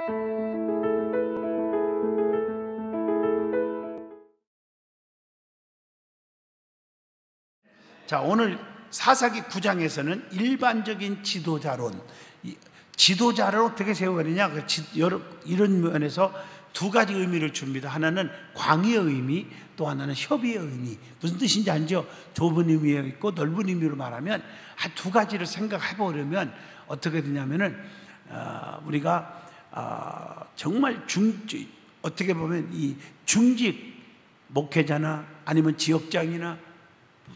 자, 오늘 사사기 9장에서는 일반적인 지도자론, 지도자를 어떻게 세워가느냐, 이런 면에서 두 가지 의미를 줍니다. 하나는 광의의 의미, 또 하나는 협의의 의미. 무슨 뜻인지 알죠? 좁은 의미가 있고 넓은 의미로 말하면 두 가지를 생각해 보려면 어떻게 되냐면은 우리가 정말 어떻게 보면 이 중직 목회자나 아니면 지역장이나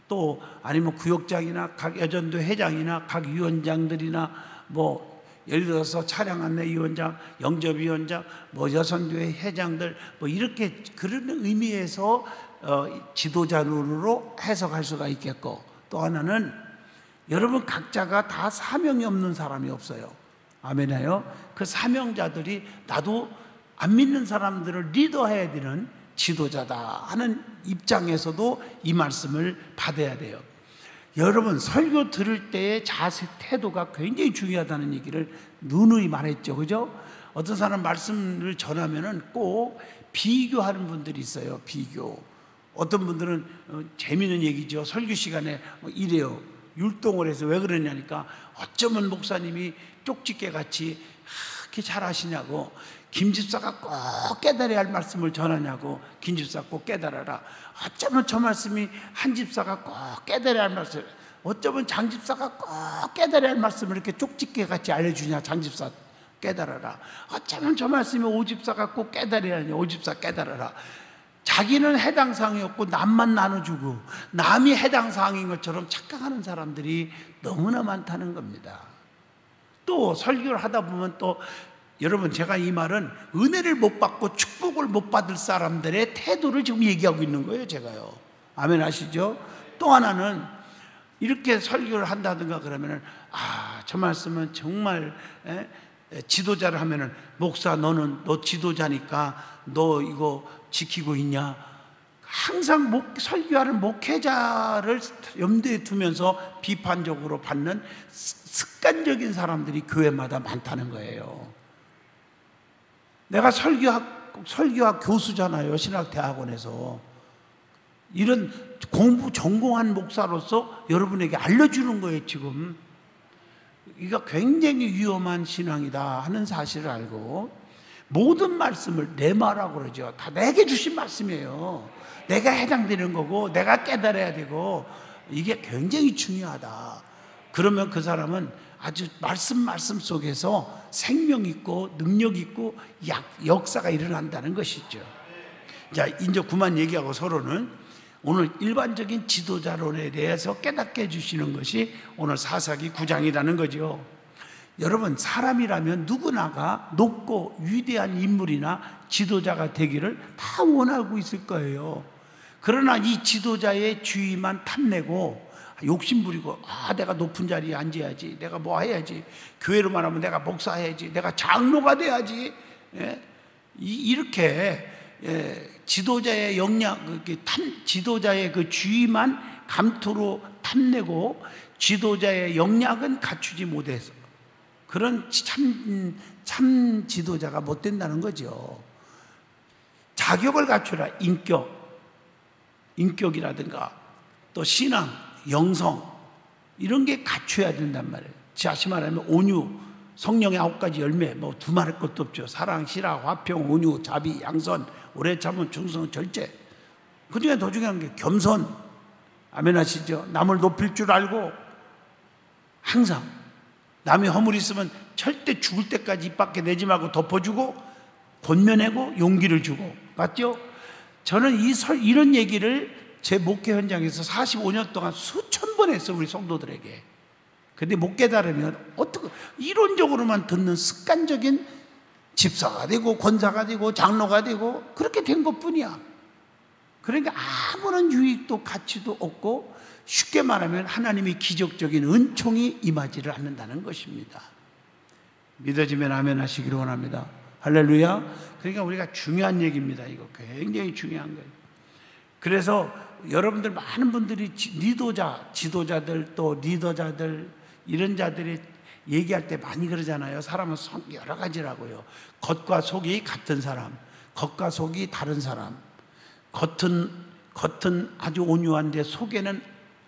또 아니면 구역장이나 각 여전도 회장이나 각 위원장들이나 뭐 예를 들어서 차량 안내 위원장, 영접 위원장, 뭐 여선교회 회장들 뭐 이렇게 그런 의미에서 지도자로 해석할 수가 있겠고, 또 하나는 여러분 각자가 다 사명이 없는 사람이 없어요. 아멘해요. 그 사명자들이 나도 안 믿는 사람들을 리더해야 되는 지도자다 하는 입장에서도 이 말씀을 받아야 돼요. 여러분 설교 들을 때의 자세, 태도가 굉장히 중요하다는 얘기를 누누이 말했죠. 그죠? 어떤 사람 말씀을 전하면은 꼭 비교하는 분들이 있어요. 비교. 어떤 분들은 재미있는 얘기죠. 설교 시간에 이래요. 율동을 해서 왜 그러냐니까 어쩌면 목사님이 쪽집게 같이 그렇게 잘하시냐고, 김집사가 꼭 깨달아야 할 말씀을 전하냐고, 김집사 꼭 깨달아라. 어쩌면 저 말씀이 한집사가 꼭 깨달아야 할 말씀, 어쩌면 장집사가 꼭 깨달아야 할 말씀을 이렇게 쪽집게 같이 알려주냐, 장집사 깨달아라. 어쩌면 저 말씀이 오집사가 꼭 깨달아야 하냐, 오집사 깨달아라. 자기는 해당 사항이 없고 남만 나눠주고 남이 해당 사항인 것처럼 착각하는 사람들이 너무나 많다는 겁니다. 또 설교를 하다 보면 또 여러분, 제가 이 말은 은혜를 못 받고 축복을 못 받을 사람들의 태도를 지금 얘기하고 있는 거예요, 제가요. 아멘 하시죠? 또 하나는 이렇게 설교를 한다든가 그러면은 저 말씀은 정말 지도자를 하면은 목사 너 지도자니까 너 이거 지키고 있냐? 항상 설교하는 목회자를 염두에 두면서 비판적으로 받는 습관적인 사람들이 교회마다 많다는 거예요. 내가 설교학 교수잖아요. 신학대학원에서. 이런 전공한 목사로서 여러분에게 알려주는 거예요, 지금. 이거 굉장히 위험한 신앙이다 하는 사실을 알고, 모든 말씀을 내 말하고 그러죠. 다 내게 주신 말씀이에요. 내가 해당되는 거고 내가 깨달아야 되고, 이게 굉장히 중요하다. 그러면 그 사람은 아주 말씀 속에서 생명 있고 능력 있고 역사가 일어난다는 것이죠. 자, 이제 그만 얘기하고 서로는 오늘 일반적인 지도자론에 대해서 깨닫게 해주시는 것이 오늘 사사기 9장이라는 거죠. 여러분, 사람이라면 누구나가 높고 위대한 인물이나 지도자가 되기를 다 원하고 있을 거예요. 그러나 이 지도자의 주의만 탐내고 욕심부리고 내가 높은 자리에 앉아야지, 내가 뭐 해야지, 교회로 말하면 내가 목사해야지, 내가 장로가 돼야지, 이렇게 지도자의 지도자의 그 주의만 감투로 탐내고 지도자의 역량은 갖추지 못해서 그런 참 지도자가 못 된다는 거죠. 자격을 갖추라. 인격이라든가 또 신앙, 영성, 이런 게 갖춰야 된단 말이에요. 다시 말하면 온유, 성령의 9가지 열매, 뭐 두말할 것도 없죠. 사랑, 실화, 화평, 온유, 자비, 양선, 오래 참음, 충성, 절제. 그 중에 더 중요한 게 겸손. 아멘 하시죠? 남을 높일 줄 알고 항상 남이 허물 있으면 절대 죽을 때까지 입 밖에 내지 말고 덮어주고 권면하고 용기를 주고. 맞죠? 저는 이런 얘기를 제 목회 현장에서 45년 동안 수천 번 했어요, 우리 성도들에게. 근데 못 깨달으면 어떻게 이론적으로만 듣는 습관적인 집사가 되고 권사가 되고 장로가 되고 그렇게 된 것뿐이야. 그러니까 아무런 유익도 가치도 없고, 쉽게 말하면 하나님의 기적적인 은총이 임하지를 않는다는 것입니다. 믿어지면 아멘 하시기를 원합니다. 할렐루야. 그러니까 우리가 중요한 얘기입니다. 이거 굉장히 중요한 거예요. 그래서 여러분들 많은 분들이 지도자들 또 리더자들 이런 자들의 얘기할 때 많이 그러잖아요. 사람은 여러 가지라고요. 겉과 속이 같은 사람, 겉과 속이 다른 사람, 겉은 아주 온유한데 속에는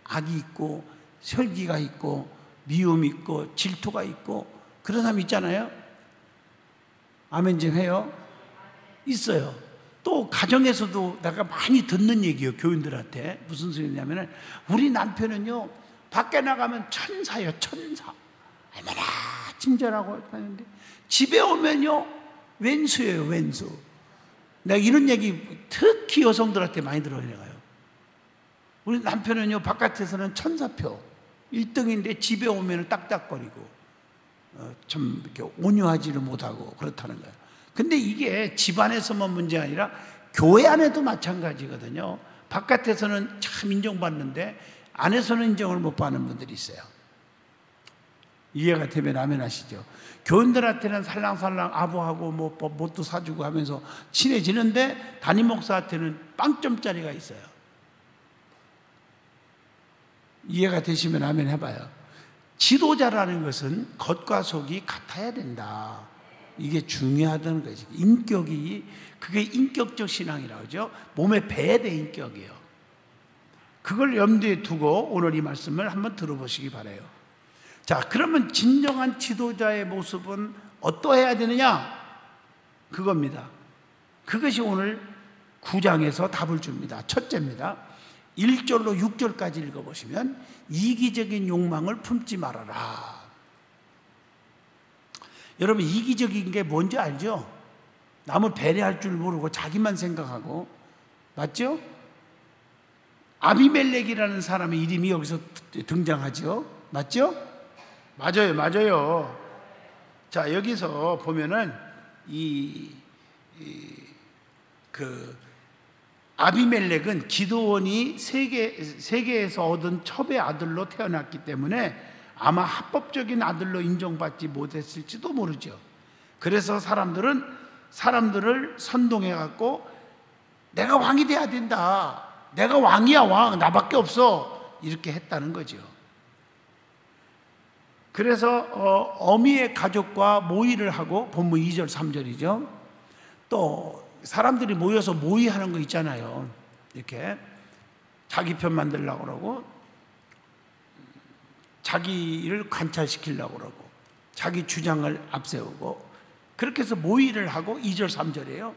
악이 있고 혈기가 있고 미움이 있고 질투가 있고 그런 사람 있잖아요. 아멘 좀 해요. 있어요. 또 가정에서도 내가 많이 듣는 얘기예요. 교인들한테 무슨 소리냐면은 우리 남편은요 밖에 나가면 천사예요. 천사. 얼마나 친절하고 하는데 집에 오면요 왼수예요. 왼수. 내가 이런 얘기 특히 여성들한테 많이 들어요. 내가요. 우리 남편은요 바깥에서는 천사표 1등인데 집에 오면 딱딱거리고 좀 이렇게 온유하지를 못하고 그렇다는 거예요. 근데 이게 집안에서만 문제가 아니라 교회 안에도 마찬가지거든요. 바깥에서는 참 인정받는데 안에서는 인정을 못 받는 분들이 있어요. 이해가 되면 아멘 하시죠. 교인들한테는 살랑살랑 아부하고 뭐 뭣도 사주고 하면서 친해지는데 담임 목사한테는 빵점짜리가 있어요. 이해가 되시면 아멘 해봐요. 지도자라는 것은 겉과 속이 같아야 된다. 이게 중요하다는 거지. 인격이, 그게 인격적 신앙이라고 하죠. 몸에 배에 대한 인격이에요. 그걸 염두에 두고 오늘 이 말씀을 한번 들어보시기 바라요. 자, 그러면 진정한 지도자의 모습은 어떠해야 되느냐? 그겁니다. 그것이 오늘 9장에서 답을 줍니다. 첫째입니다. 1절로 6절까지 읽어보시면 이기적인 욕망을 품지 말아라. 여러분 이기적인 게 뭔지 알죠? 남을 배려할 줄 모르고 자기만 생각하고, 맞죠? 아비멜렉이라는 사람의 이름이 여기서 등장하죠? 맞죠? 맞아요. 자, 여기서 보면은 아비멜렉은 기드온이 세계에서 얻은 첩의 아들로 태어났기 때문에 아마 합법적인 아들로 인정받지 못했을지도 모르죠. 그래서 사람들을 선동해 갖고 내가 왕이 돼야 된다. 내가 왕이야, 왕. 나밖에 없어. 이렇게 했다는 거죠. 그래서 어미의 가족과 모의를 하고, 본문 2절 3절이죠. 또 사람들이 모여서 모의하는 거 있잖아요. 이렇게 자기 편 만들려고 그러고, 자기를 관찰시키려고 그러고, 자기 주장을 앞세우고, 그렇게 해서 모의를 하고 2절 3절이에요.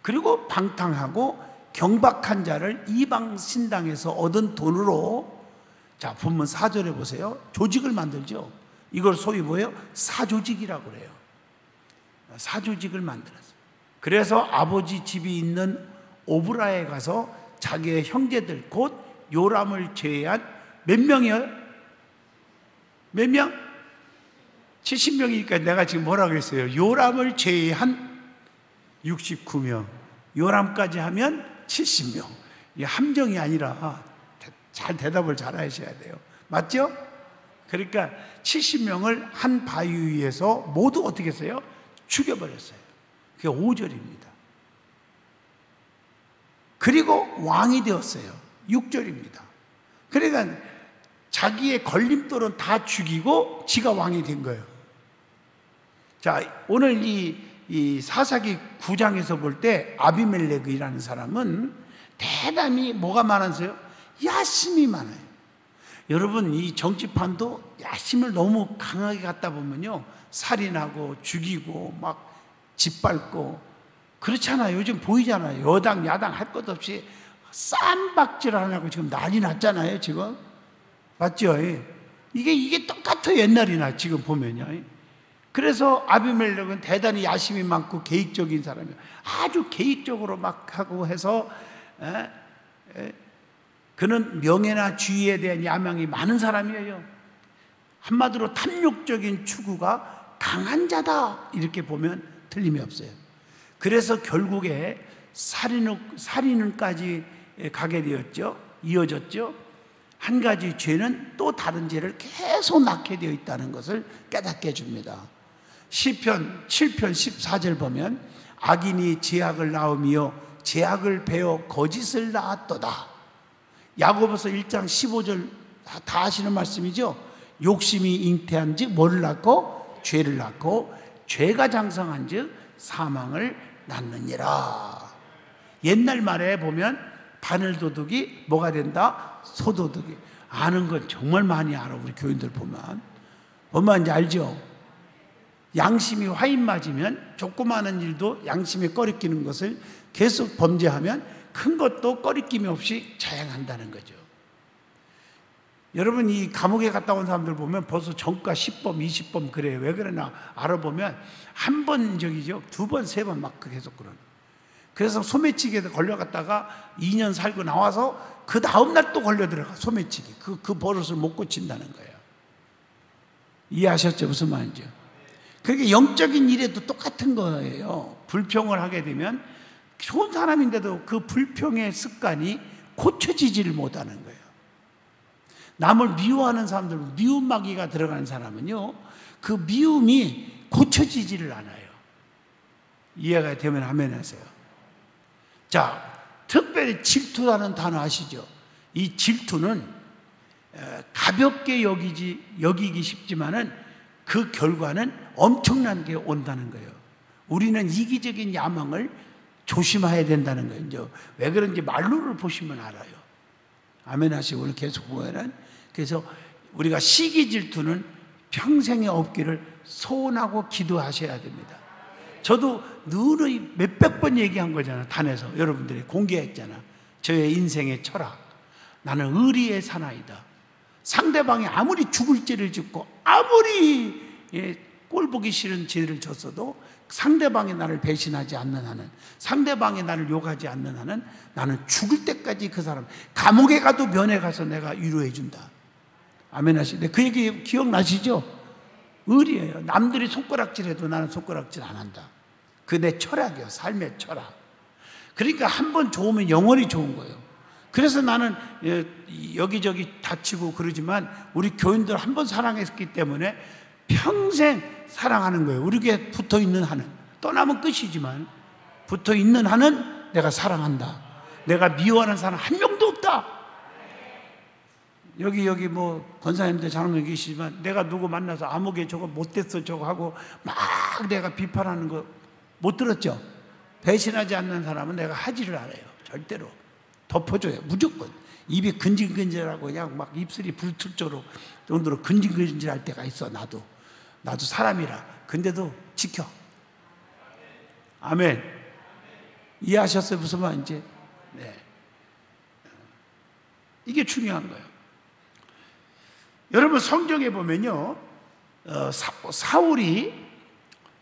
그리고 방탕하고 경박한 자를 이방 신당에서 얻은 돈으로, 자 본문 4절에 보세요. 조직을 만들죠. 이걸 소위 뭐예요? 사조직이라고 그래요. 사조직을 만들었어요. 그래서 아버지 집이 있는 오브라에 가서 자기의 형제들 곧 요람을 제외한 몇 명이에요? 몇 명? 70명이니까 내가 지금 뭐라고 했어요? 요람을 제외한 69명, 요람까지 하면 70명. 이게 함정이 아니라 잘 대답을 잘 하셔야 돼요. 맞죠? 그러니까 70명을 한 바위 위에서 모두 어떻게 했어요? 죽여버렸어요. 그게 5절입니다. 그리고 왕이 되었어요. 6절입니다. 그러니까 자기의 걸림돌은 다 죽이고 지가 왕이 된 거예요. 자, 오늘 이 사사기 9장에서 볼 때 아비멜렉이라는 사람은 대단히 뭐가 많았어요? 야심이 많아요. 여러분 이 정치판도 야심을 너무 강하게 갖다 보면요, 살인하고 죽이고 막 짓밟고 그렇잖아요. 요즘 보이잖아요. 여당 야당 할 것 없이 쌈박질 안 하고 지금 난리 났잖아요. 지금 맞죠? 이게 똑같아요. 옛날이나 지금 보면요. 그래서 아비멜렉은 대단히 야심이 많고 계획적인 사람이에요. 아주 계획적으로 막 하고 해서 그는 명예나 주의에 대한 야망이 많은 사람이에요. 한마디로 탐욕적인 추구가 강한 자다, 이렇게 보면 틀림이 없어요. 그래서 결국에 살인까지 가게 되었죠. 이어졌죠. 한 가지 죄는 또 다른 죄를 계속 낳게 되어 있다는 것을 깨닫게 해줍니다. 시편 7편 14절 보면 악인이 죄악을 낳으며 죄악을 베어 거짓을 낳았도다. 야고보서 1장 15절 다 아시는 말씀이죠. 욕심이 잉태한 즉 뭐를 낳고? 죄를 낳고 죄가 장성한 즉 사망을 낳느니라. 옛날 말에 보면 바늘도둑이 뭐가 된다? 소도둑이. 아는 건 정말 많이 알아. 우리 교인들 보면 뭔 말인지 알죠? 양심이 화인 맞으면 조그마한 일도 양심에 꺼리끼는 것을 계속 범죄하면 큰 것도 꺼리낌이 없이 자행한다는 거죠. 여러분, 이 감옥에 갔다 온 사람들 보면 벌써 전과 10범, 20범 그래요. 왜 그러나 알아보면 한 번 적이죠. 두 번, 세 번 막 계속 그러는. 그래서 소매치기에 걸려갔다가 2년 살고 나와서 그 다음날 또 걸려 들어가. 소매치기. 그 버릇을 못 고친다는 거예요. 이해하셨죠? 무슨 말인지요? 그러니까 영적인 일에도 똑같은 거예요. 불평을 하게 되면 좋은 사람인데도 그 불평의 습관이 고쳐지지를 못하는 거예요. 남을 미워하는 사람들, 미움마귀가 들어가는 사람은요, 그 미움이 고쳐지지를 않아요. 이해가 되면 아멘 하세요. 자, 특별히 질투라는 단어 아시죠? 이 질투는 가볍게 여기기 쉽지만은 그 결과는 엄청난 게 온다는 거예요. 우리는 이기적인 야망을 조심해야 된다는 거예요. 이제 왜 그런지 말로를 보시면 알아요. 아멘 하시고 오늘 계속 보면은, 그래서 우리가 시기 질투는 평생에 없기를 소원하고 기도하셔야 됩니다. 저도 늘 몇백 번 얘기한 거잖아요. 단에서 여러분들이 공개했잖아. 저의 인생의 철학, 나는 의리의 사나이다. 상대방이 아무리 죽을 죄를 짓고 아무리 꼴 보기 싫은 죄를 졌어도 상대방이 나를 배신하지 않는 한은, 상대방이 나를 욕하지 않는 한은 나는 죽을 때까지 그 사람, 감옥에 가도 면회 가서 내가 위로해 준다. 아멘 하시네. 그 얘기 기억나시죠? 의리예요. 남들이 손가락질해도 나는 손가락질 안 한다. 그 내 철학이에요. 삶의 철학. 그러니까 한 번 좋으면 영원히 좋은 거예요. 그래서 나는 여기저기 다치고 그러지만 우리 교인들 한 번 사랑했기 때문에 평생 사랑하는 거예요. 우리에게 붙어 있는 한은. 떠나면 끝이지만 붙어 있는 한은 내가 사랑한다. 내가 미워하는 사람 한 명도 없다. 여기 뭐 권사님들 장로님 계시지만 내가 누구 만나서 아무개 저거 못됐어 저거 하고 막 내가 비판하는 거 못 들었죠? 배신하지 않는 사람은 내가 하지를 않아요. 절대로 덮어줘요. 무조건. 입이 근질근질하고 그냥 막 입술이 불틀 정도로 근질근질할 때가 있어. 나도 사람이라. 근데도 지켜. 아멘. 이해하셨어요? 무슨 말인지? 네. 이게 중요한 거예요. 여러분, 성경에 보면요, 사울이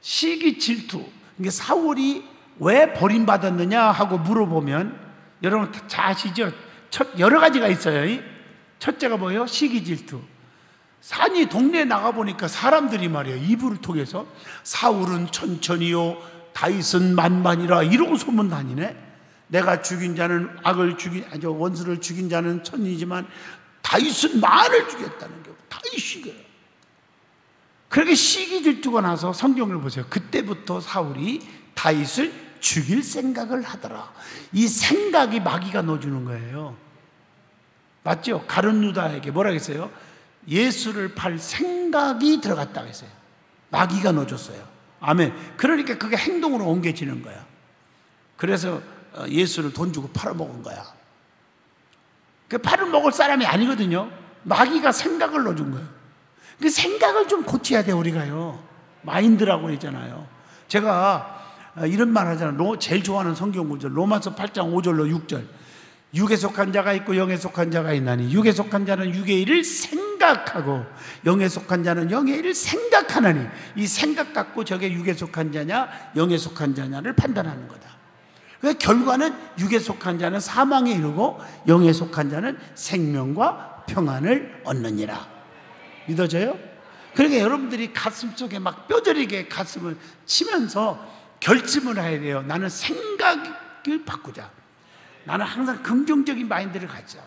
시기 질투, 그러니까 사울이 왜 버림받았느냐 하고 물어보면 여러분 잘 아시죠? 여러 가지가 있어요. 첫째가 뭐예요? 시기 질투. 산이 동네에 나가보니까 사람들이 말이에요, 이불을 통해서 사울은 천천히요 다윗은 만만이라 이러고 소문 다니네. 내가 죽인 자는 원수를 죽인 자는 천이지만 다윗은 만을 죽였다는 게 다윗이거든요. 그렇게 시기 질투가 나서 성경을 보세요. 그때부터 사울이 다윗을 죽일 생각을 하더라. 이 생각이 마귀가 넣어주는 거예요. 맞죠? 가룟 유다에게 뭐라 했어요? 예수를 팔 생각이 들어갔다고 했어요. 마귀가 넣어줬어요. 아멘. 그러니까 그게 행동으로 옮겨지는 거야. 그래서 예수를 돈 주고 팔아먹은 거야. 그 팔아먹을 사람이 아니거든요. 마귀가 생각을 넣어준 거예요. 그 생각을 좀 고쳐야 돼, 우리가요. 마인드라고 했잖아요. 제가 이런 말 하잖아요. 제일 좋아하는 성경 구절, 로마서 8장 5절로 6절. 육에 속한 자가 있고 영에 속한 자가 있나니 육에 속한 자는 육의 일을 생각하고 영에 속한 자는 영의 일을 생각하나니 이 생각 갖고 저게 육에 속한 자냐 영에 속한 자냐를 판단하는 거다. 그 결과는 육에 속한 자는 사망에 이르고 영에 속한 자는 생명과 평안을 얻느니라. 믿어져요? 그러니까 여러분들이 가슴속에 막 뼈저리게 가슴을 치면서 결심을 해야 돼요. 나는 생각을 바꾸자. 나는 항상 긍정적인 마인드를 갖자.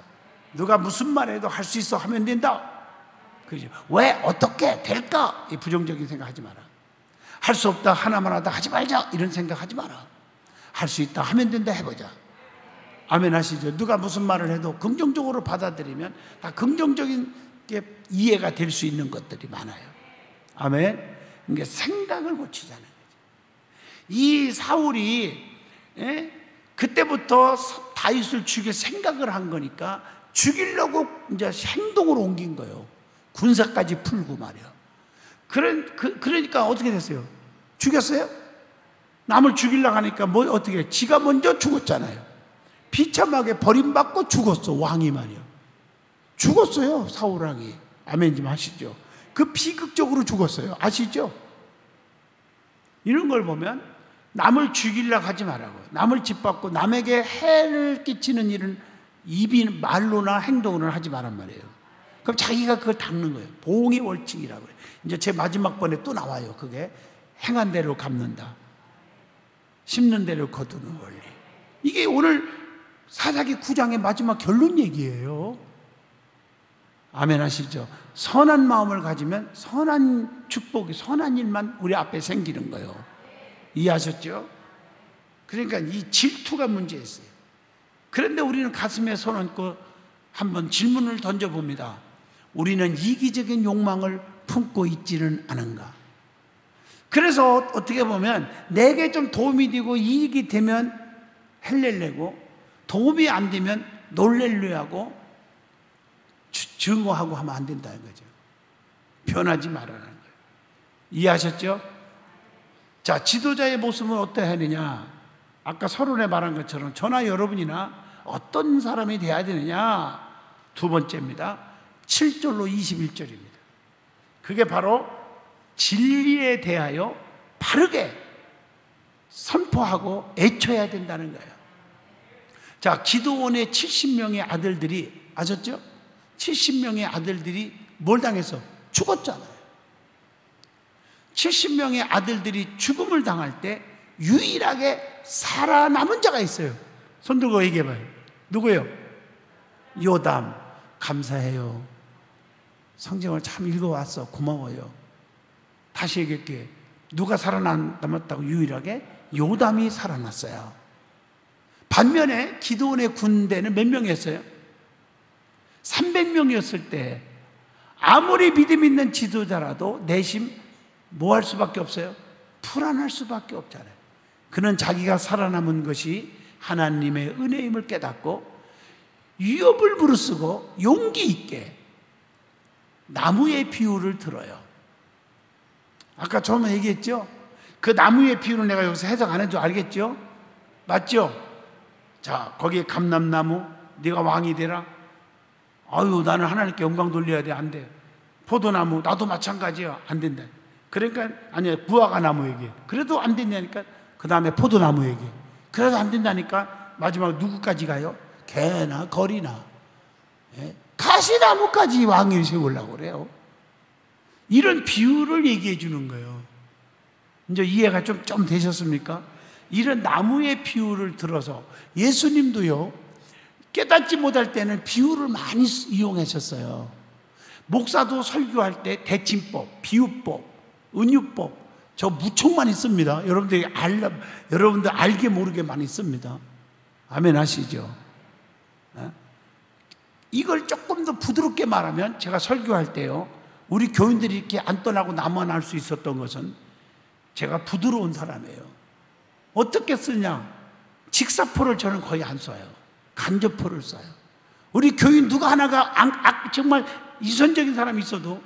누가 무슨 말해도 할 수 있어 하면 된다. 그죠? 왜 어떻게 될까? 이 부정적인 생각하지 마라. 할 수 없다 하나만 하다 하지 말자 이런 생각하지 마라. 할 수 있다 하면 된다 해보자. 아멘 하시죠? 누가 무슨 말을 해도 긍정적으로 받아들이면 다 긍정적인 이해가 될 수 있는 것들이 많아요. 아멘. 그러니까 생각을 고치자는 거죠. 이 사울이 그때부터 다윗을 죽일 생각을 한 거니까 죽이려고 이제 행동으로 옮긴 거예요. 군사까지 풀고 말이야. 그러니까 어떻게 됐어요? 죽였어요? 남을 죽이려고 하니까 어떻게 해? 지가 먼저 죽었잖아요. 비참하게 버림받고 죽었어. 왕이 말이야. 죽었어요. 사울 왕이. 아멘 좀 하시죠. 그 비극적으로 죽었어요. 아시죠? 이런 걸 보면 남을 죽이려고 하지 말라고. 남을 짓밟고 남에게 해를 끼치는 일은 말로나 행동으로 하지 말란 말이에요. 그럼 자기가 그걸 닦는 거예요. 봉의 월칙이라고 해요. 이제 제 마지막 번에 또 나와요. 그게 행한 대로 갚는다. 심는 대로 거두는 원리. 이게 오늘 사사기 9장의 마지막 결론 얘기예요. 아멘 하시죠? 선한 마음을 가지면 선한 축복이, 선한 일만 우리 앞에 생기는 거예요. 이해하셨죠? 그러니까 이 질투가 문제였어요. 그런데 우리는 가슴에 손 얹고 한번 질문을 던져봅니다. 우리는 이기적인 욕망을 품고 있지는 않은가? 그래서 어떻게 보면 내게 좀 도움이 되고 이익이 되면 헬렐레고 도움이 안 되면 놀렐레하고 증오하고 하면 안 된다는 거죠. 변하지 말라는 거예요. 이해하셨죠? 자, 지도자의 모습은 어떠해야 하느냐? 아까 서론에 말한 것처럼 저나 여러분이나 어떤 사람이 돼야 되느냐? 두 번째입니다. 7절로 21절입니다. 그게 바로 진리에 대하여 바르게 선포하고 애쳐야 된다는 거예요. 자, 기드온의 70명의 아들들이, 아셨죠? 70명의 아들들이 뭘 당해서 죽었잖아요. 70명의 아들들이 죽음을 당할 때 유일하게 살아남은 자가 있어요. 손 들고 얘기해봐요. 누구예요? 요담. 감사해요. 성경을 참 읽어왔어. 고마워요. 다시 얘기할게요. 누가 살아남았다고? 유일하게 요담이 살아났어요. 반면에 기드온의 군대는 몇 명이었어요? 300명이었을 때 아무리 믿음 있는 지도자라도 내심 뭐 할 수밖에 없어요? 불안할 수밖에 없잖아요. 그는 자기가 살아남은 것이 하나님의 은혜임을 깨닫고 위협을 무릅쓰고 용기 있게 나무의 비유를 들어요. 아까 처음에 얘기했죠? 그 나무의 비유는 내가 여기서 해석 안 해도 알겠죠? 맞죠? 자, 거기에 감람나무, 네가 왕이 되라. 아유, 나는 하나님께 영광 돌려야 돼. 안 돼. 포도나무, 나도 마찬가지야. 안 된다. 그러니까, 아니야, 무화과 나무 얘기. 그래도 안 된다니까, 그 다음에 포도나무 얘기. 그래도 안 된다니까, 마지막 누구까지 가요? 개나 거리나, 예? 가시나무까지 왕을 세우려고 그래요. 이런 비유를 얘기해 주는 거예요. 이제 이해가 좀 되셨습니까? 이런 나무의 비유를 들어서 예수님도요, 깨닫지 못할 때는 비유를 많이 이용하셨어요. 목사도 설교할 때 대침법, 비유법, 은유법, 저 무척 많이 씁니다. 여러분들 알게 모르게 많이 씁니다. 아멘 하시죠? 이걸 조금 더 부드럽게 말하면 제가 설교할 때요, 우리 교인들이 이렇게 안 떠나고 나만 할 수 있었던 것은 제가 부드러운 사람이에요. 어떻게 쓰냐? 직사포를 저는 거의 안 써요. 간접포를 써요. 우리 교인 누가 하나가 정말 이선적인 사람이 있어도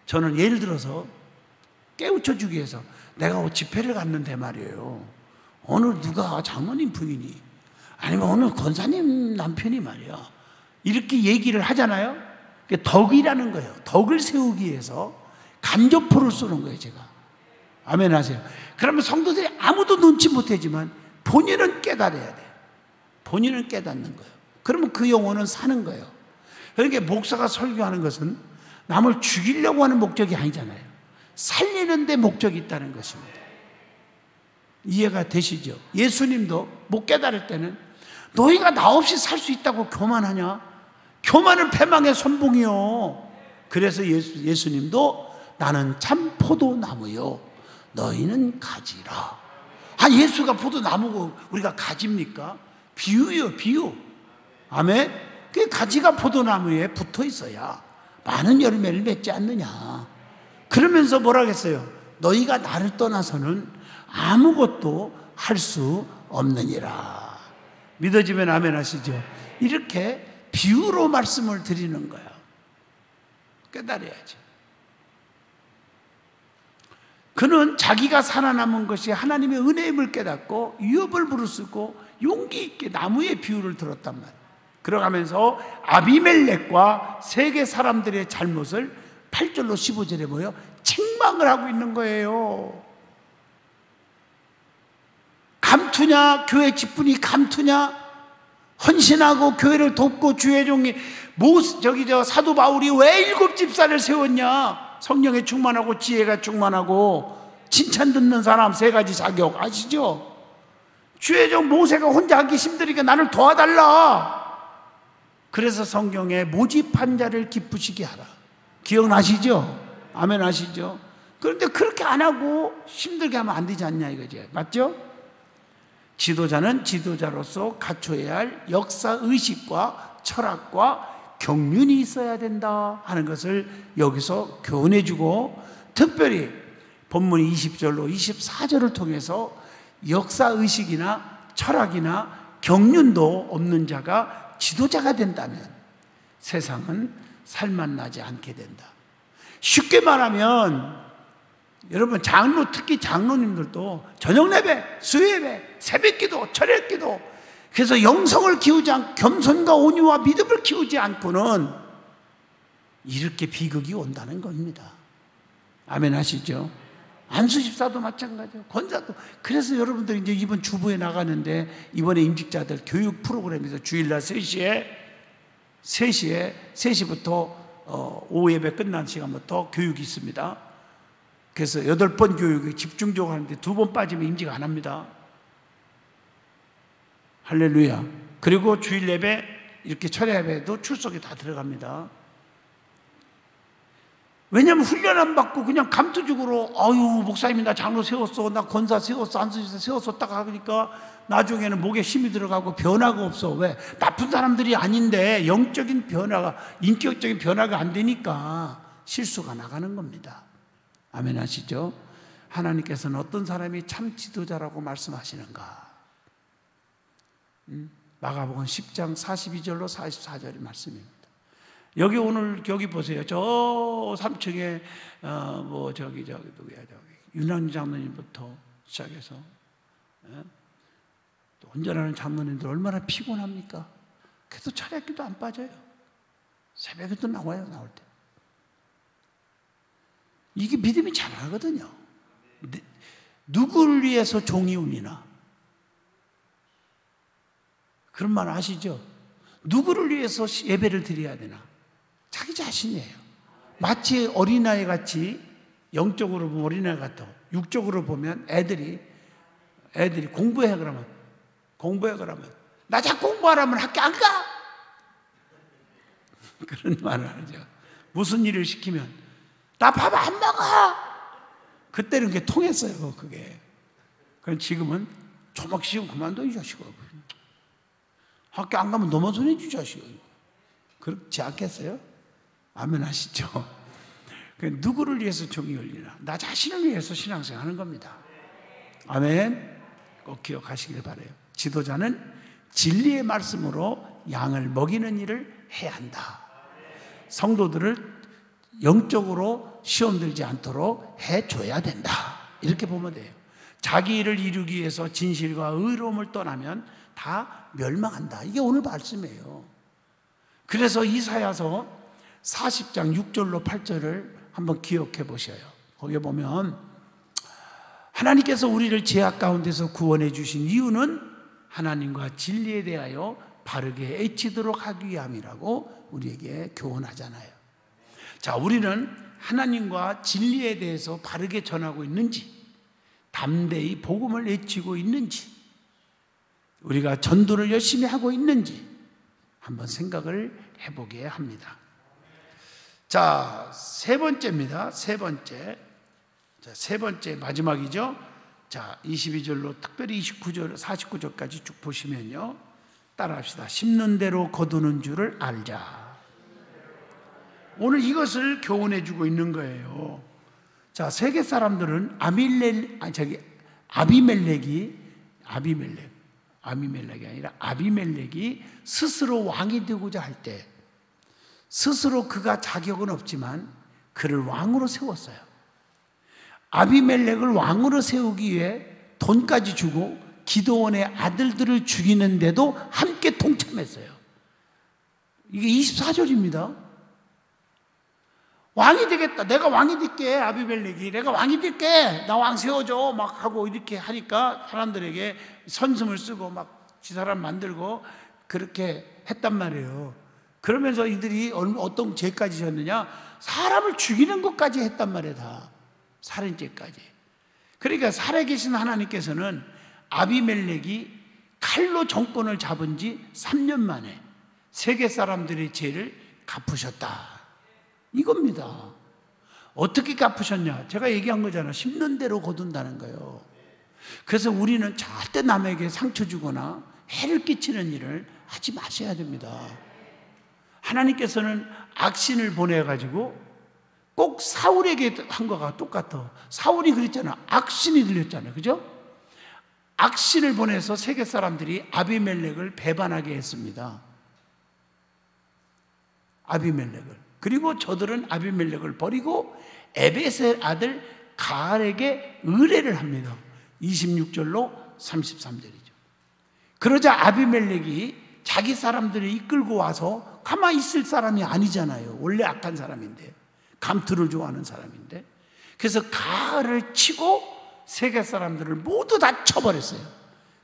저는 예를 들어서 깨우쳐주기 위해서 내가 집회를 갔는데 말이에요, 어느 누가 장로님 부인이 아니면 어느 권사님 남편이 말이야 이렇게 얘기를 하잖아요. 그게 덕이라는 거예요. 덕을 세우기 위해서 간접포를 쓰는 거예요, 제가. 아멘 하세요. 그러면 성도들이 아무도 눈치 못하지만 본인은 깨달아야 돼. 본인은 깨닫는 거예요. 그러면 그 영혼은 사는 거예요. 그러니까 목사가 설교하는 것은 남을 죽이려고 하는 목적이 아니잖아요. 살리는 데 목적이 있다는 것입니다. 이해가 되시죠? 예수님도 못 깨달을 때는 너희가 나 없이 살 수 있다고 교만하냐? 교만은 패망의 선봉이요. 그래서 예수님도 나는 참 포도나무요, 너희는 가지라. 아, 예수가 포도나무고 우리가 가지입니까? 비유요, 비유. 아멘. 그 가지가 포도나무에 붙어 있어야 많은 열매를 맺지 않느냐. 그러면서 뭐라 했어요? 너희가 나를 떠나서는 아무것도 할 수 없느니라. 믿어지면 아멘 하시죠? 이렇게 비유로 말씀을 드리는 거예요. 깨달아야지. 그는 자기가 살아남은 것이 하나님의 은혜임을 깨닫고 위협을 무릅쓰고 용기 있게 나무의 비유를 들었단 말이에요. 그러가면서 아비멜렉과 세계 사람들의 잘못을 8절로 15절에 보여 책망을 하고 있는 거예요. 감투냐? 교회 직분이 감투냐? 헌신하고 교회를 돕고 주의 종이 사도 바울이 왜 7 집사를 세웠냐? 성령에 충만하고 지혜가 충만하고 칭찬 듣는 사람 3가지 자격 아시죠? 주의 종 모세가 혼자 하기 힘드니까 나를 도와달라. 그래서 성경에 모집한 자를 기쁘시게 하라. 기억나시죠? 아멘 하시죠? 그런데 그렇게 안 하고 힘들게 하면 안 되지 않냐 이거지. 맞죠? 지도자는 지도자로서 갖춰야 할 역사의식과 철학과 경륜이 있어야 된다 하는 것을 여기서 교훈해주고, 특별히 본문 20절로 24절을 통해서 역사의식이나 철학이나 경륜도 없는 자가 지도자가 된다면 세상은 살맛나지 않게 된다. 쉽게 말하면 여러분, 특히 장로님들도 저녁 예배, 수요 예배, 새벽 기도, 철야 기도, 그래서 영성을 키우지 않고 겸손과 온유와 믿음을 키우지 않고는 이렇게 비극이 온다는 겁니다. 아멘 하시죠? 안수집사도 마찬가지예요. 권사도. 그래서 여러분들 이제 이번 주부에 나가는데 이번에 임직자들 교육 프로그램에서 주일날 3시부터 오후 예배 끝난 시간부터 교육이 있습니다. 그래서 8번 교육이 집중적으로 하는데 2번 빠지면 임직 안 합니다. 할렐루야. 그리고 주일 예배, 이렇게 철야 예배도 출석이 다 들어갑니다. 왜냐하면 훈련 안 받고 그냥 감투적으로 목사님이 나 장로 세웠어, 나 권사 세웠어, 안수집사 세웠어 딱 하니까 나중에는 목에 힘이 들어가고 변화가 없어. 왜? 나쁜 사람들이 아닌데 영적인 변화가, 인격적인 변화가 안 되니까 실수가 나가는 겁니다. 아멘 하시죠? 하나님께서는 어떤 사람이 참 지도자라고 말씀하시는가? 마가복음 10장 42절로 44절의 말씀입니다. 여기 오늘 여기 보세요. 저 3층에 누구야 윤학리 장로님부터 시작해서 또 운전하는 장로님들 얼마나 피곤합니까? 그래도 철야기도 안 빠져요. 새벽에도 나와요. 나올 때. 이게 믿음이 잘하거든요. 누구를 위해서 종이 울리나? 그런 말 아시죠? 누구를 위해서 예배를 드려야 되나? 자기 자신이에요. 마치 어린아이 같이, 영적으로 보면 어린아이 같아. 육적으로 보면 애들이 공부해 그러면 나 자꾸 공부하라면 학교 안 가. 그런 말을 하죠. 무슨 일을 시키면 나 밥 안 먹어. 그때는 그게 통했어요. 그게. 그럼 지금은 조막 씌우고 그만둬 이 자식아. 학교 안 가면 너만 손해지 자식아. 그렇지 않겠어요? 아멘 하시죠? 누구를 위해서 종이 울리나? 나 자신을 위해서 신앙생활 하는 겁니다. 아멘. 꼭 기억하시길 바라요. 지도자는 진리의 말씀으로 양을 먹이는 일을 해야 한다. 성도들을 영적으로 시험 들지 않도록 해줘야 된다. 이렇게 보면 돼요. 자기 일을 이루기 위해서 진실과 의로움을 떠나면 다 멸망한다. 이게 오늘 말씀이에요. 그래서 이사야서 40장 6절로 8절을 한번 기억해 보셔요. 거기에 보면 하나님께서 우리를 죄악 가운데서 구원해 주신 이유는 하나님과 진리에 대하여 바르게 애치도록 하기 위함이라고 우리에게 교훈하잖아요. 자, 우리는 하나님과 진리에 대해서 바르게 전하고 있는지, 담대히 복음을 외치고 있는지, 우리가 전도를 열심히 하고 있는지 한번 생각을 해보게 합니다. 자, 세 번째입니다. 세 번째 마지막이죠. 자, 22절로 특별히 29절, 49절까지 쭉 보시면요. 따라합시다. 심는 대로 거두는 줄을 알자. 오늘 이것을 교훈해 주고 있는 거예요. 자, 세계 사람들은 아비멜렉이 아니라 아비멜렉이 스스로 왕이 되고자 할 때 스스로 그가 자격은 없지만 그를 왕으로 세웠어요. 아비멜렉을 왕으로 세우기 위해 돈까지 주고 기드온의 아들들을 죽이는데도 함께 동참했어요. 이게 24절입니다. 왕이 되겠다. 내가 왕이 될게. 아비멜렉이 내가 왕이 될게. 나 왕 세워줘. 막 하고 이렇게 하니까 사람들에게 선승을 쓰고 막 지사람 만들고 그렇게 했단 말이에요. 그러면서 이들이 어떤 죄까지 졌느냐? 사람을 죽이는 것까지 했단 말이에요. 다 살인죄까지. 그러니까 살아계신 하나님께서는 아비멜렉이 칼로 정권을 잡은 지 3년 만에 세계 사람들의 죄를 갚으셨다. 이겁니다. 어떻게 갚으셨냐? 제가 얘기한 거잖아요. 심는 대로 거둔다는 거예요. 그래서 우리는 절대 남에게 상처 주거나 해를 끼치는 일을 하지 마셔야 됩니다. 하나님께서는 악신을 보내가지고 꼭 사울에게 한 거가 똑같아. 사울이 그랬잖아. 악신이 들렸잖아요. 그죠? 악신을 보내서 세계 사람들이 아비멜렉을 배반하게 했습니다. 아비멜렉을. 그리고 저들은 아비멜렉을 버리고 에벳의 아들 가알에게 의뢰를 합니다. 26절로 33절이죠. 그러자 아비멜렉이 자기 사람들을 이끌고 와서 가만히 있을 사람이 아니잖아요. 원래 악한 사람인데, 감투를 좋아하는 사람인데, 그래서 가알을 치고 세계 사람들을 모두 다 쳐버렸어요.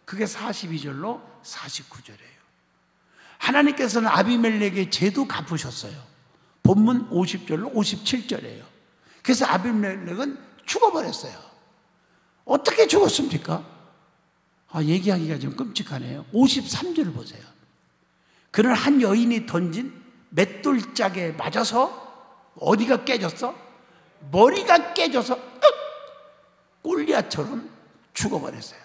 그게 42절로 49절이에요. 하나님께서는 아비멜렉의 죄도 갚으셨어요. 본문 50절로 57절이에요. 그래서 아비멜렉은 죽어버렸어요. 어떻게 죽었습니까? 얘기하기가 좀 끔찍하네요. 53절을 보세요. 그는 한 여인이 던진 맷돌짝에 맞아서 어디가 깨졌어? 머리가 깨져서 골리앗처럼 죽어버렸어요.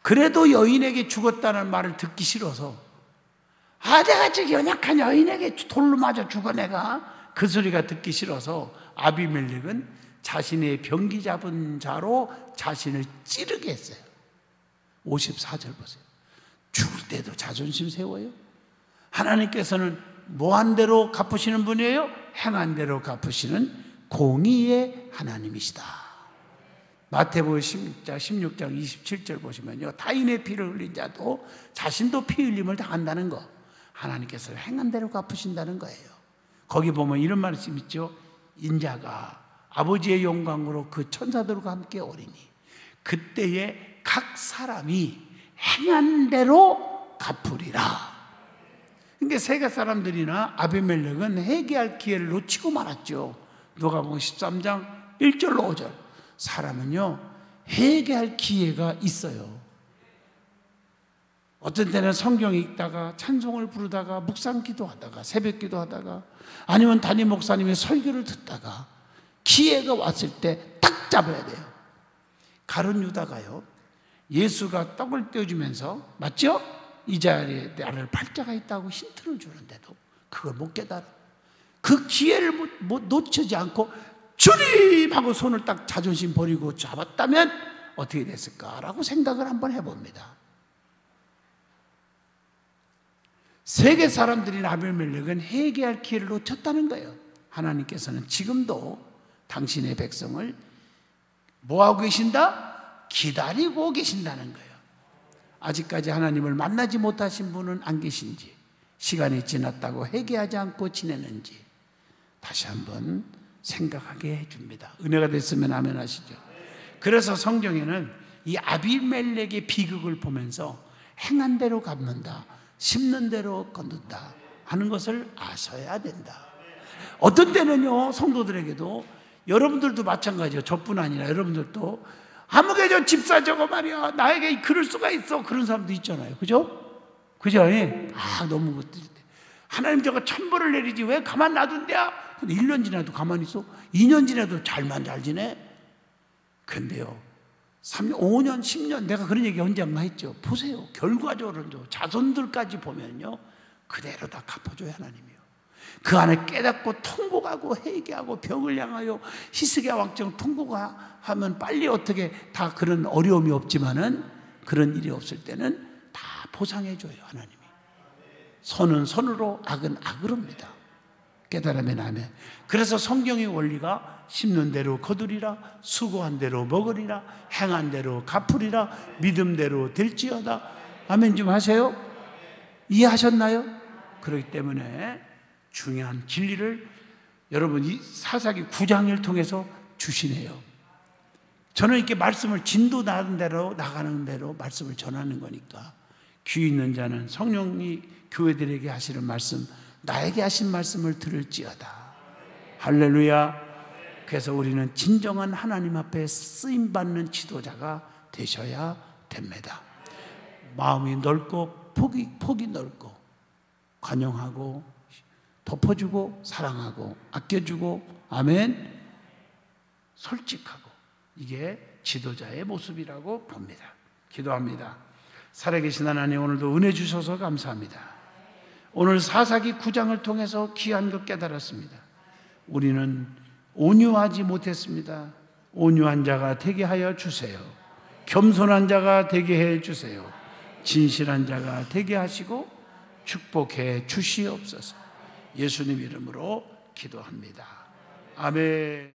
그래도 여인에게 죽었다는 말을 듣기 싫어서 내가 저 연약한 여인에게 돌로 맞아 죽어 내가 그 소리가 듣기 싫어서 아비멜렉은 자신의 병기 잡은 자로 자신을 찌르게 했어요. 54절 보세요. 죽을 때도 자존심 세워요. 하나님께서는 뭐한 대로 갚으시는 분이에요? 행한 대로 갚으시는 공의의 하나님이시다. 마태복음 16장 27절 보시면요, 타인의 피를 흘린 자도 자신도 피 흘림을 당한다는 거, 하나님께서 행한 대로 갚으신다는 거예요. 거기 보면 이런 말씀 있죠. 인자가 아버지의 영광으로 그 천사들과 함께 오리니 그때에 각 사람이 행한 대로 갚으리라. 그러니까 세계 사람들이나 아비멜렉은 회개할 기회를 놓치고 말았죠. 누가복음 13장 1절로 5절. 사람은요, 회개할 기회가 있어요. 어떤 때는 성경 읽다가 찬송을 부르다가 묵상 기도하다가 새벽 기도하다가 아니면 담임 목사님의 설교를 듣다가 기회가 왔을 때 딱 잡아야 돼요. 가룟 유다가요, 예수가 떡을 떼어주면서, 맞죠? 이 자리에 나를 팔자가 있다고 힌트를 주는데도 그걸 못 깨달아. 그 기회를 못 놓치지 않고 주님 하고 손을 딱 자존심 버리고 잡았다면 어떻게 됐을까라고 생각을 한번 해봅니다. 세계 사람들인 아비멜렉은 회개할 기회를 놓쳤다는 거예요. 하나님께서는 지금도 당신의 백성을 뭐하고 계신다? 기다리고 계신다는 거예요. 아직까지 하나님을 만나지 못하신 분은 안 계신지, 시간이 지났다고 회개하지 않고 지내는지 다시 한번 생각하게 해줍니다. 은혜가 됐으면 아멘 하시죠. 그래서 성경에는 이 아비멜렉의 비극을 보면서 행한 대로 갚는다, 심는 대로 거둔다 하는 것을 아셔야 된다. 어떤 때는요, 성도들에게도, 여러분들도 마찬가지예요. 저뿐 아니라 여러분들도 아무개 저 집사 저거 말이야, 나에게 그럴 수가 있어, 그런 사람도 있잖아요. 그죠? 그죠? 너무 것들. 하나님 저거 천벌을 내리지 왜 가만 놔둔대야? 근데 1년 지나도 가만히 있어? 2년 지나도 잘 지내? 근데요, 3년, 5년, 10년, 내가 그런 얘기 언젠가 했죠. 보세요. 결과적으로 자손들까지 보면요, 그대로 다 갚아줘요, 하나님이요. 그 안에 깨닫고 통곡하고 회개하고 병을 향하여 히스기야 왕정 통곡하면 빨리 어떻게 다 그런 어려움이 없지만은 그런 일이 없을 때는 다 보상해 줘요, 하나님이. 선은 선으로 악은 악으로입니다. 깨달으면 아멘. 그래서 성경의 원리가 심는 대로 거두리라, 수고한 대로 먹으리라, 행한 대로 갚으리라, 믿음대로 될지어다. 아멘 좀 하세요. 이해하셨나요? 그렇기 때문에 중요한 진리를 여러분 이 사사기 9장을 통해서 주시네요. 저는 이렇게 말씀을 진도 나는 대로 나가는 대로 말씀을 전하는 거니까 귀 있는 자는 성령이 교회들에게 하시는 말씀, 나에게 하신 말씀을 들을지어다. 할렐루야. 그래서 우리는 진정한 하나님 앞에 쓰임받는 지도자가 되셔야 됩니다. 마음이 넓고 폭이 넓고 관용하고 덮어주고 사랑하고 아껴주고 아멘, 솔직하고, 이게 지도자의 모습이라고 봅니다. 기도합니다. 살아계신 하나님, 오늘도 은혜 주셔서 감사합니다. 오늘 사사기 9장을 통해서 귀한 것 깨달았습니다. 우리는 온유하지 못했습니다. 온유한 자가 되게 하여 주세요. 겸손한 자가 되게 해 주세요. 진실한 자가 되게 하시고 축복해 주시옵소서. 예수님 이름으로 기도합니다. 아멘.